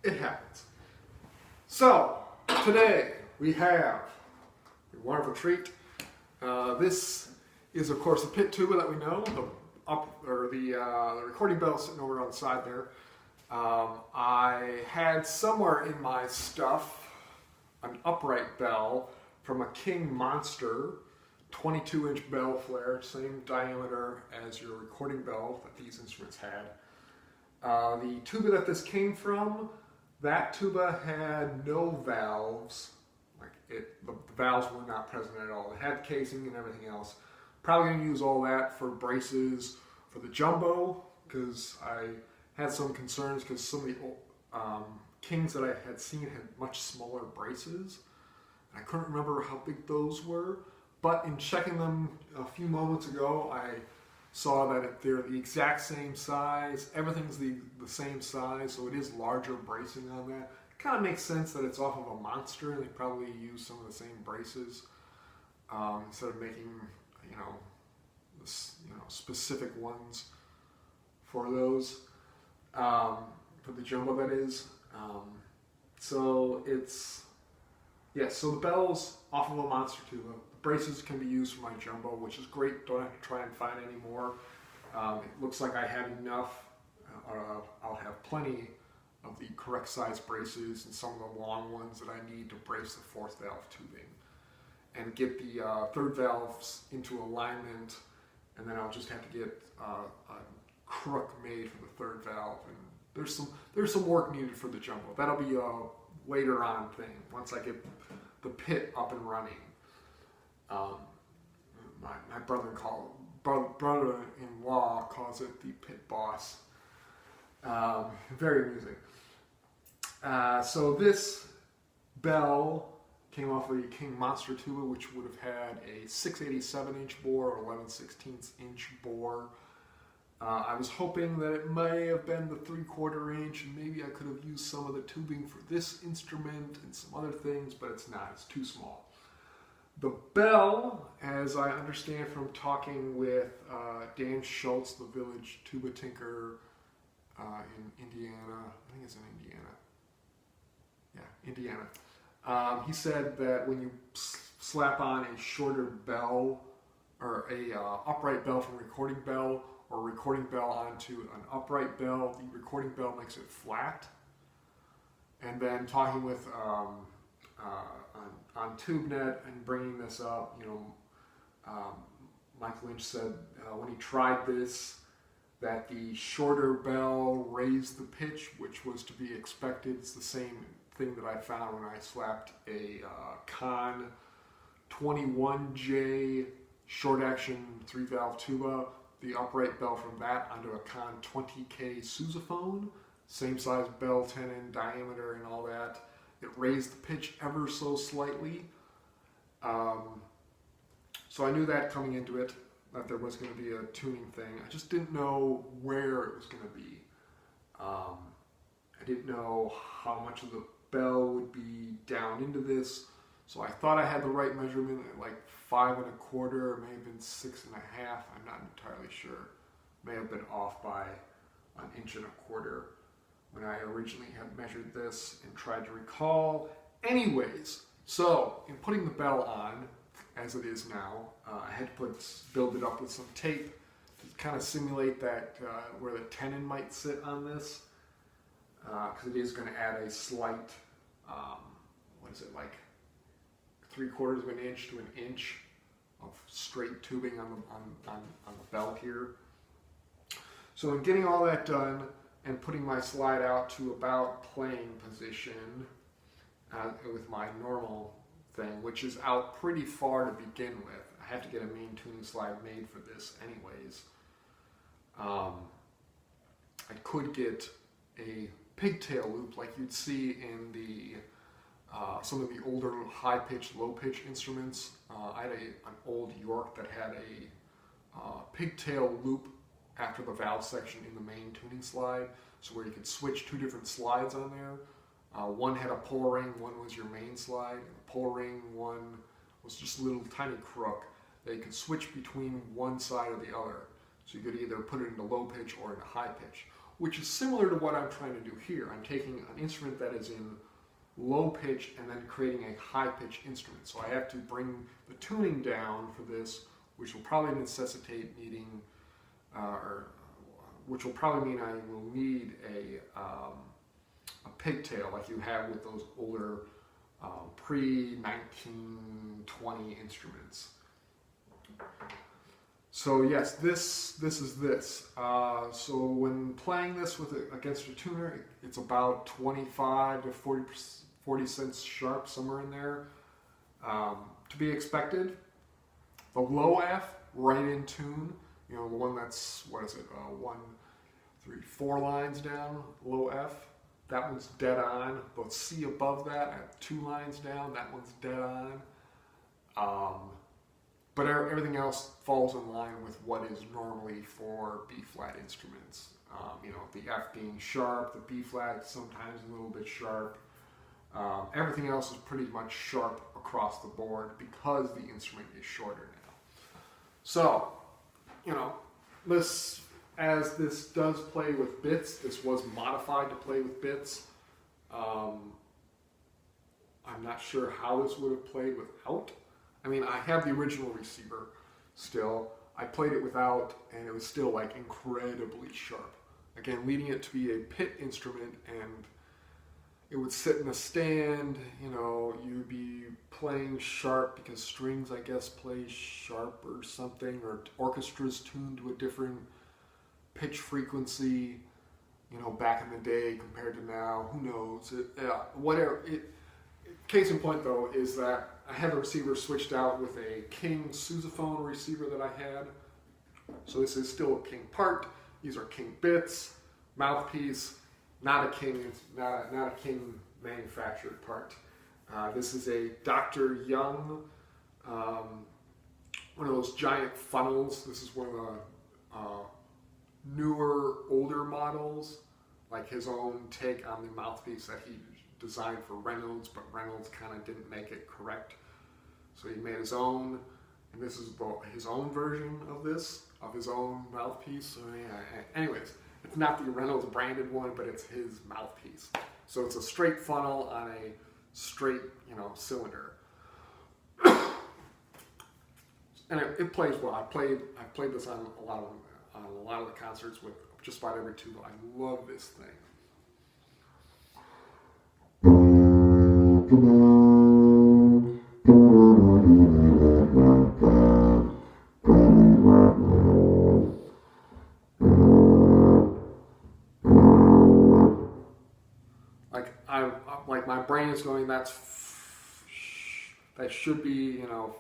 it happens. So, today we have a wonderful treat. This is, of course, the pit tuba that we know, the recording bell sitting over on the side there. I had somewhere in my stuff an upright bell from a King Monster 22-inch bell flare, same diameter as your recording bell that these instruments had. The tuba that this came from, that tuba had no valves. The valves were not present at all. It had casing and everything else. Probably going to use all that for braces for the jumbo, because I had some concerns because some of the Kings that I had seen had much smaller braces. I couldn't remember how big those were, but in checking them a few moments ago, I saw that they're the exact same size. Everything's the same size, so it is larger bracing on that. It kind of makes sense that it's off of a Monster, and they probably use some of the same braces instead of making specific ones for those for the jumbo, that is. So the bell's off of a Monster tuba. The braces can be used for my jumbo, which is great. Don't have to try and find any more. It looks like I have enough. I'll have plenty of the correct size braces and some of the long ones that I need to brace the fourth valve tubing and get the third valves into alignment, and then I'll just have to get a crook made for the third valve, and there's some work needed for the jumbo. That'll be a later on thing once I get the pit up and running. My brother-in-law calls it the pit boss. Very amusing. So this bell came off of the King Monster tuba, which would have had a 6/87-inch bore or 11/16-inch bore. I was hoping that it may have been the 3/4 inch, and maybe I could have used some of the tubing for this instrument and some other things, but it's not. It's too small. The bell, as I understand from talking with Dan Schultz, the village tuba tinker in Indiana, I think it's in Indiana. Yeah, Indiana. He said that when you slap on a shorter bell or a upright bell from a recording bell or recording bell onto an upright bell, the recording bell makes it flat. And then talking with on TubeNet and bringing this up, Mike Lynch said when he tried this, that the shorter bell raised the pitch, which was to be expected. It's the same thing that I found when I slapped a Con 21J short action 3-valve tuba, the upright bell from that onto a Con 20K sousaphone, same size bell, tenon, diameter, and all that. It raised the pitch ever so slightly. So I knew that coming into it, that there was going to be a tuning thing. I just didn't know where it was going to be. I didn't know how much of the bell would be down into this. So I thought I had the right measurement at like 5 1/4, or may have been 6 1/2. I'm not entirely sure. May have been off by 1 1/4 when I originally had measured this and tried to recall. Anyways, so in putting the bell on, as it is now, I had to build it up with some tape to kind of simulate that where the tenon might sit on this, because it is going to add a slight, like 3/4 of an inch to an inch of straight tubing on the bell here. So in getting all that done and putting my slide out to about playing position with my normal thing, which is out pretty far to begin with. I have to get a main tuning slide made for this anyways. I could get a pigtail loop like you'd see in the some of the older high-pitch, low-pitch instruments. I had an old York that had a pigtail loop after the valve section in the main tuning slide, so where you could switch 2 different slides on there. One had a pull ring, one was your main slide. The pull ring one was just a little tiny crook that you could switch between one side or the other. So you could either put it into low pitch or into high pitch. which is similar to what I'm trying to do here. I'm taking an instrument that is in low pitch and then creating a high pitch instrument. So I have to bring the tuning down for this, which will probably necessitate needing, which will probably mean I will need a pigtail like you have with those older pre-1920 instruments. So yes, this is this. So when playing this against a tuner, it's about 25 to 40 cents sharp, somewhere in there, to be expected. The low F, right in tune, you know, the one that's, what is it, 4 lines down, low F, that one's dead on. The C above that at 2 lines down, that one's dead on. But everything else falls in line with what is normally for B-flat instruments. You know, the F being sharp, the B-flat sometimes a little bit sharp. Everything else is pretty much sharp across the board because the instrument is shorter now. So, you know, as this does play with bits, this was modified to play with bits. I'm not sure how this would have played without. I mean, I have the original receiver still. I played it without, and it was still like incredibly sharp. Again, leading it to be a pit instrument, and it would sit in a stand, you know, you'd be playing sharp because strings, I guess, play sharp or something, or orchestra's tuned to a different pitch frequency, you know, back in the day compared to now, who knows, whatever. Case in point, though, is that I had the receiver switched out with a King sousaphone receiver that I had. So this is still a King part. These are King bits, mouthpiece, not a King manufactured part. This is a Dr. Young, one of those giant funnels. This is one of the newer, older models, like his own take on the mouthpiece that he designed for Reynolds, but Reynolds kind of didn't make it correct. So he made his own, and this is his own version of this, of his own mouthpiece. So yeah, anyways, it's not the Reynolds branded one, but it's his mouthpiece. So it's a straight funnel on a straight, you know, cylinder. And it plays well. I played this on a lot of the concerts with just about every tuba. I love this thing. Like my brain is going, that should be, you know,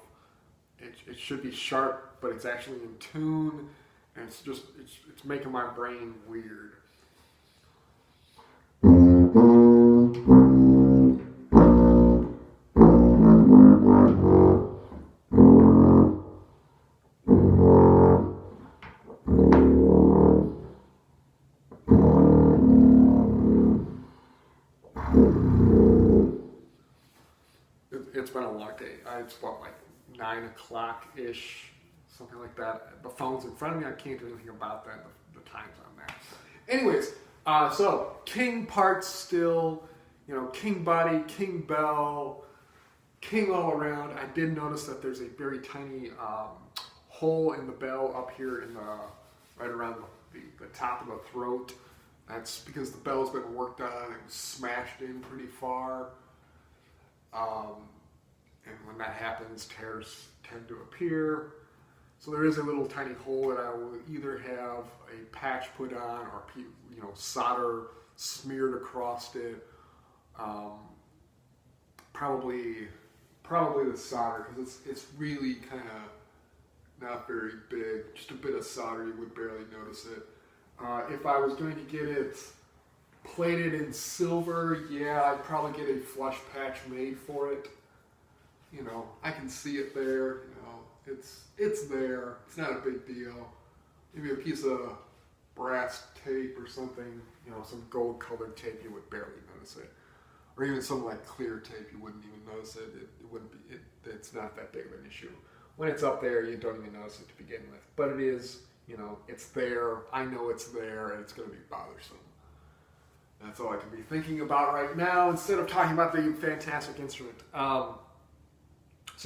it should be sharp, but it's actually in tune, and it's making my brain weird. It's been a long day. It's what, like 9 o'clock-ish, something like that. The phone's in front of me. I can't do anything about that. The time's on that. Anyways, so King parts still, you know, King body, King bell, King all around. I did notice that there's a very tiny hole in the bell up here in right around the top of the throat. That's because the bell's been worked on. It was smashed in pretty far. And when that happens, tears tend to appear. So there is a little tiny hole that I will either have a patch put on or, you know, solder smeared across it. Probably the solder, because it's really kind of not very big. Just a bit of solder, you would barely notice it. If I was going to get it plated in silver, yeah, I'd probably get a flush patch made for it. You know, I can see it there, you know, it's there, it's not a big deal. Maybe a piece of brass tape or something, you know, some gold colored tape, you would barely notice it. Or even some like clear tape, you wouldn't even notice it. It wouldn't be, it's not that big of an issue. When it's up there, you don't even notice it to begin with. But it is, you know, it's there, I know it's there, and it's going to be bothersome. That's all I can be thinking about right now instead of talking about the fantastic instrument. So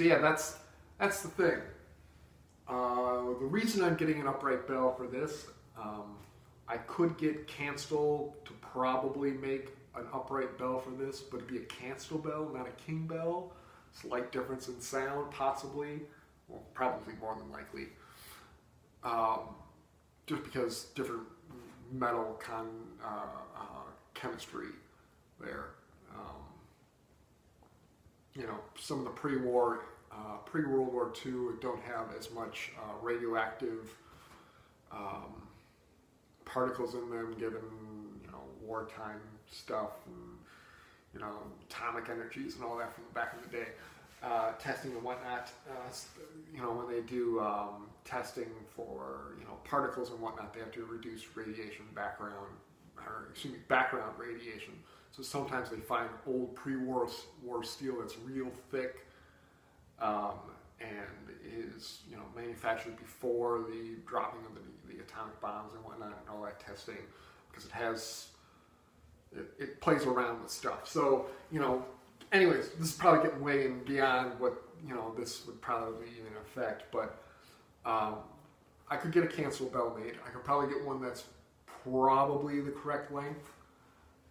yeah, that's the thing. The reason I'm getting an upright bell for this, I could get cancel to probably make an upright bell for this, but it'd be a cancel bell, not a king bell. Slight difference in sound, possibly. Well, probably more than likely. Just because different metal chemistry there. You know, some of the pre-World War II don't have as much radioactive particles in them, given, you know, wartime stuff and, you know, atomic energies and all that from back in the day. Testing and whatnot, you know, when they do testing for, you know, particles and whatnot, they have to reduce background radiation. So sometimes they find old pre-war steel that's real thick and is, you know, manufactured before the dropping of the atomic bombs and whatnot and all that testing, because it plays around with stuff. So, you know, anyways, this is probably getting way and beyond what, you know, this would probably even affect, but I could get a cancel bell made. I could probably get one that's probably the correct length,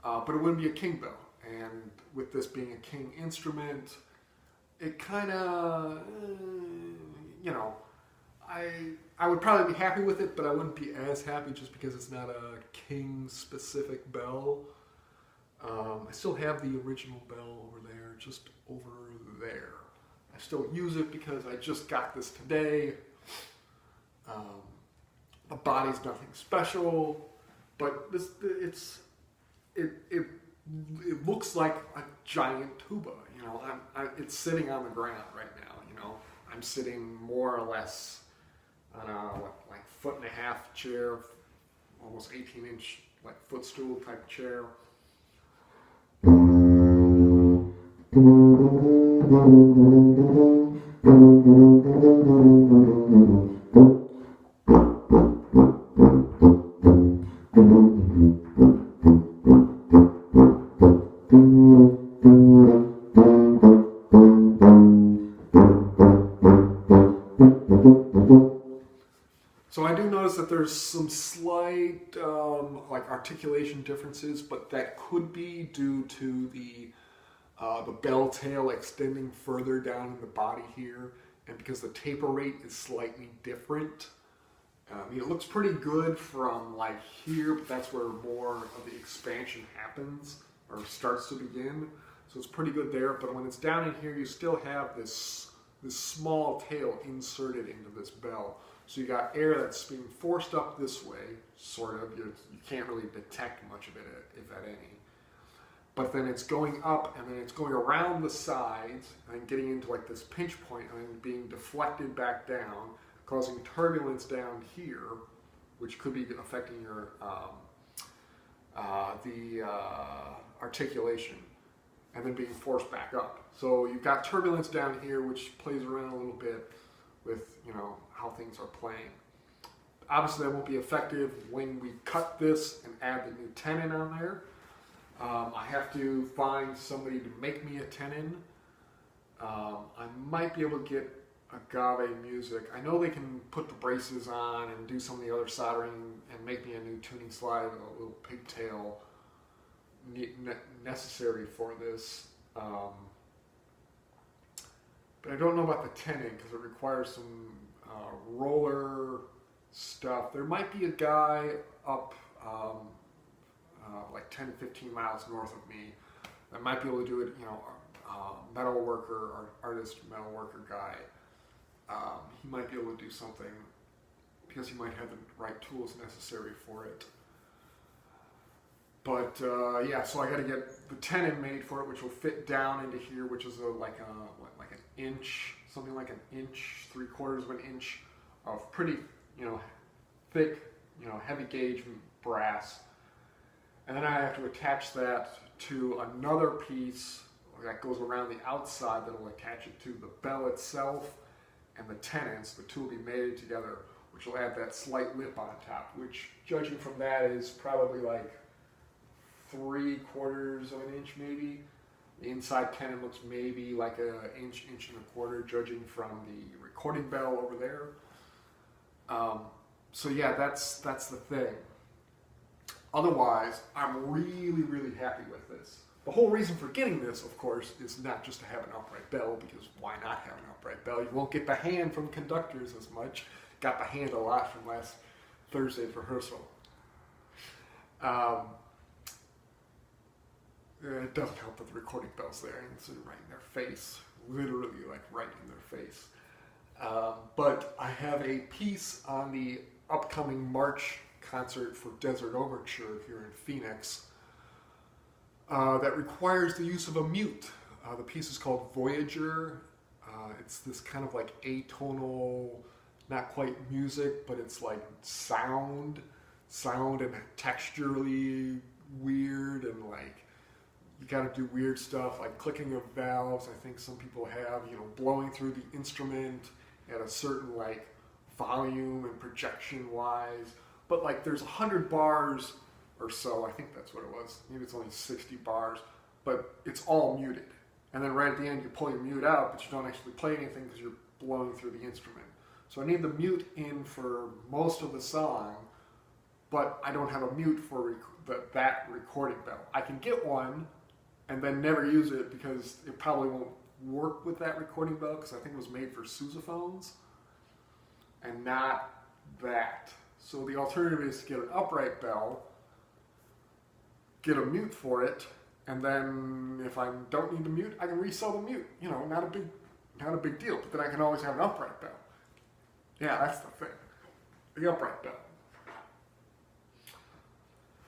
but it wouldn't be a king bell. And with this being a king instrument, it kind of, you know, I would probably be happy with it, but I wouldn't be as happy just because it's not a king specific bell. I still have the original bell over there, just over there. I still use it because I just got this today. The body's nothing special, but it looks like a giant tuba. You know, it's sitting on the ground right now. You know, I'm sitting more or less on a like 1.5-foot chair, almost 18-inch like footstool type chair. So I do notice that there's some slight like articulation differences, but that could be due to the bell tail extending further down in the body here, and because the taper rate is slightly different. It looks pretty good from like here, but that's where more of the expansion happens or starts to begin. So it's pretty good there, but when it's down in here, you still have this small tail inserted into this bell. So you got air that's being forced up this way, sort of. You can't really detect much of it, if at any. But then it's going up, and then it's going around the sides, and getting into like this pinch point, and then being deflected back down, causing turbulence down here, which could be affecting your articulation, and then being forced back up. So you've got turbulence down here, which plays around a little bit with, you know, how things are playing. Obviously, that won't be effective when we cut this and add the new tenon on there. I have to find somebody to make me a tenon. I might be able to get Agave Music. I know they can put the braces on and do some of the other soldering and make me a new tuning slide with a little pigtail necessary for this. But I don't know about the tenon because it requires some roller stuff. There might be a guy up like 10 to 15 miles north of me that might be able to do it, you know, metal worker or artist metal worker guy. He might be able to do something because he might have the right tools necessary for it. But yeah, so I got to get the tenon made for it, which will fit down into here, which is like an inch, something like an inch, 3/4 of an inch of pretty, you know, thick, you know, heavy gauge brass. And then I have to attach that to another piece that goes around the outside that will attach it to the bell itself and the tenons. The two will be mated together which will add that slight lip on top, which, judging from that, is probably like 3/4 of an inch maybe. The inside tenon looks maybe like an inch, inch and a quarter, judging from the recording bell over there. So yeah, that's the thing. Otherwise, I'm really, really happy with this. The whole reason for getting this, of course, is not just to have an upright bell, because why not have an upright bell? You won't get the hand from conductors as much. Got the hand a lot from last Thursday's rehearsal. It doesn't help that the recording bell's there and it's right in their face, literally like right in their face. But I have a piece on the upcoming March concert for Desert Overture here in Phoenix that requires the use of a mute. The piece is called Voyager. It's this kind of like atonal, not quite music, but it's like sound and texturally weird, and like you got to do weird stuff like clicking of valves. I think some people have, blowing through the instrument at a certain like volume and projection wise. But like there's 100 bars or so, I think that's what it was. Maybe it's only 60 bars, but it's all muted. And then right at the end you pull your mute out, but you don't actually play anything because you're blowing through the instrument. So I need the mute in for most of the song, but I don't have a mute for that recording bell. I can get one and then never use it because it probably won't work with that recording bell, because I think it was made for sousaphones and not that. So the alternative is to get an upright bell, get a mute for it, and then if I don't need the mute, I can resell the mute. Not a big deal. But then I can always have an upright bell. Yeah, that's the thing. The upright bell.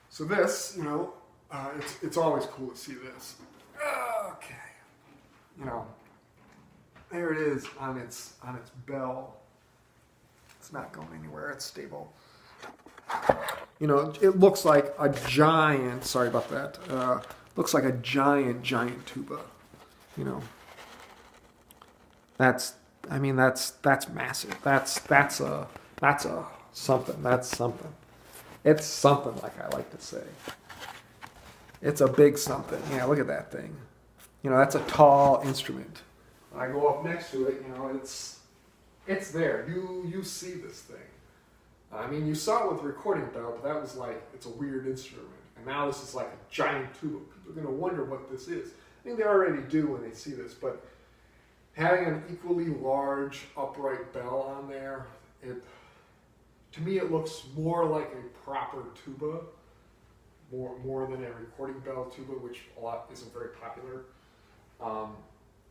So this, it's always cool to see this. Okay. There it is on its bell. It's not going anywhere. It's stable. It looks like a giant, sorry about that, looks like a giant tuba. That's massive. That's something. It's something, like I like to say. It's a big something. Yeah, look at that thing. That's a tall instrument. When I go up next to it, it's there. You see this thing. I mean, you saw it with the recording bell, but that was like, it's a weird instrument. And now this is like a giant tuba. People are going to wonder what this is. I think they already do when they see this, but having an equally large upright bell on there, to me it looks more like a proper tuba, more than a recording bell tuba, which a lot isn't very popular.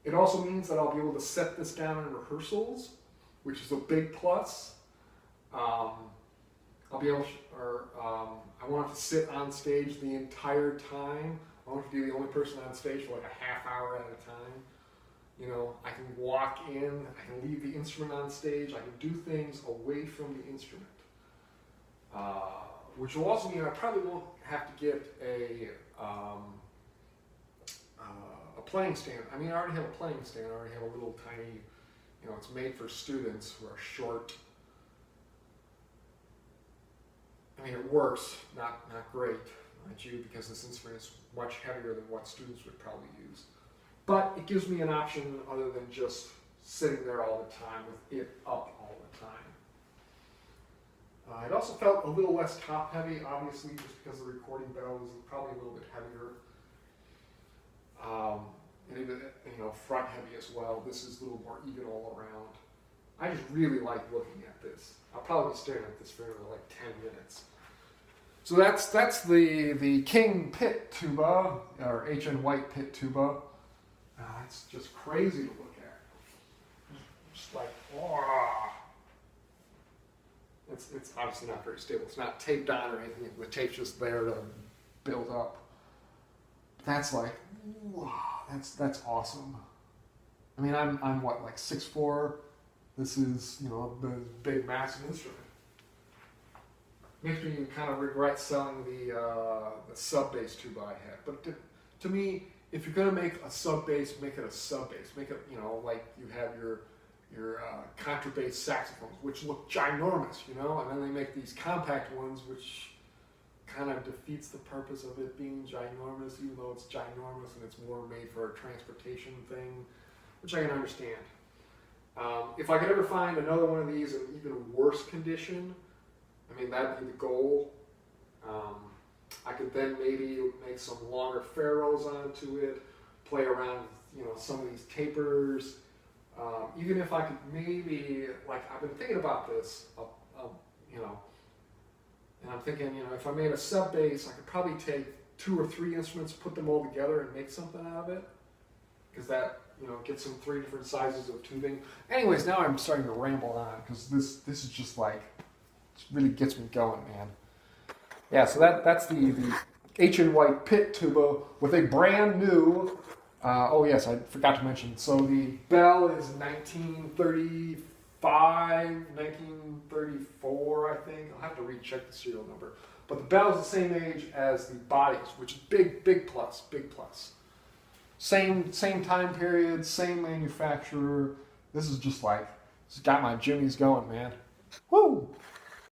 It also means that I'll be able to set this down in rehearsals, which is a big plus. I'll be able I won't have to sit on stage the entire time. I won't have to be the only person on stage for like a half hour at a time. I can walk in, I can leave the instrument on stage, I can do things away from the instrument. Which will also mean I probably won't have to get a playing stand. I mean, I already have a playing stand. I already have a little tiny, it's made for students who are short. I mean, it works, not great, mind you, because this instrument is much heavier than what students would probably use. But it gives me an option other than just sitting there all the time with it up all the time. It also felt a little less top heavy, obviously, just because the recording bell was probably a little bit heavier. And even, front heavy as well. This is a little more even all around. I just really like looking at this. I'll probably be staring at this for like 10 minutes. So that's the King Pit tuba, or H.N. White Pit tuba. It's just crazy to look at. Just like, oh. It's obviously not very stable. It's not taped on or anything. The tape's just there to build up. That's like, wow, that's awesome. I mean, I'm what, like 6'4"? This is, the big, massive instrument. Makes me kind of regret selling the sub bass tuba I had. But to me, if you're gonna make a sub bass, make it a sub bass. Make it, like you have your contrabass saxophones, which look ginormous, you know, and then they make these compact ones, which kind of defeats the purpose of it being ginormous, even though it's ginormous and it's more made for a transportation thing, which I can understand. If I could ever find another one of these in even worse condition, I mean, that'd be the goal. I could then maybe make some longer ferrules onto it, play around with, you know, some of these tapers. Even if I could maybe, like, I've been thinking about this, you know, and I'm thinking, you know, if I made a sub bass, I could probably take 2 or 3 instruments, put them all together, and make something out of it. Because that, you know, gets some 3 different sizes of tubing. Anyways, now I'm starting to ramble on, because this is just like, it really gets me going, man. Yeah, so that's the H.N. White pit tuba with a brand new, oh yes, I forgot to mention, so the bell is 1935, 1934, I think. I'll have to recheck the serial number. But the bell is the same age as the bodies, which is big plus, big plus. Same time period, same manufacturer. This is just like, this has got my jimmies going, man. Woo!